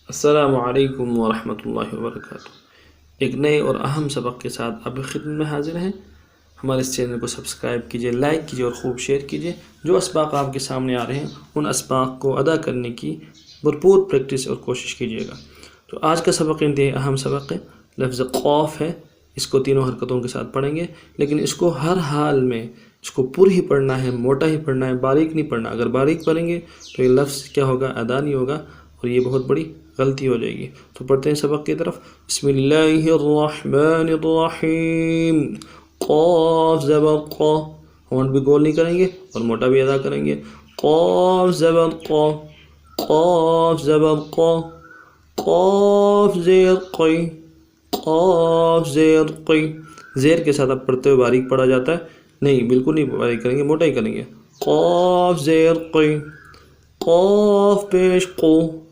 السلام علیکم ورحمۃ اللہ وبرکاتہ۔ ایک نئے اور اہم سبق کے ساتھ آپ کی خدمت میں حاضر ہیں۔ ہمارے اس چینل کو سبسکرائب کیجیے، لائک کیجیے اور خوب شیئر کیجیے۔ جو اسباق آپ کے سامنے آ رہے ہیں ان اسباق کو ادا کرنے کی بھرپور پریکٹس اور کوشش کیجیے گا۔ تو آج کا سبق انتہائی اہم سبق ہے، لفظ قوف ہے۔ اس کو تینوں حرکتوں کے ساتھ پڑھیں گے، لیکن اس کو ہر حال میں اس کو پر ہی پڑھنا ہے، موٹا ہی پڑھنا ہے، باریک نہیں پڑھنا۔ اگر باریک پڑھیں گے تو یہ لفظ کیا ہوگا، ادا نہیں ہوگا اور یہ بہت بڑی غلطی ہو جائے گی۔ تو پڑھتے ہیں سبق کی طرف۔ بسم اللہ الرحمن الرحیم۔ قاف زبر قا، ہونٹ بھی گول نہیں کریں گے اور موٹا بھی ادا کریں گے۔ قاف زبر قا، قاف زبر قا، قاف زیر قی، قاف زیر قی۔ زیر کے ساتھ اب پڑھتے ہوئے باریک پڑھا جاتا ہے، نہیں بالکل نہیں باریک کریں گے، موٹا ہی کریں گے۔ قاف زیر قی، قاف پیش قو،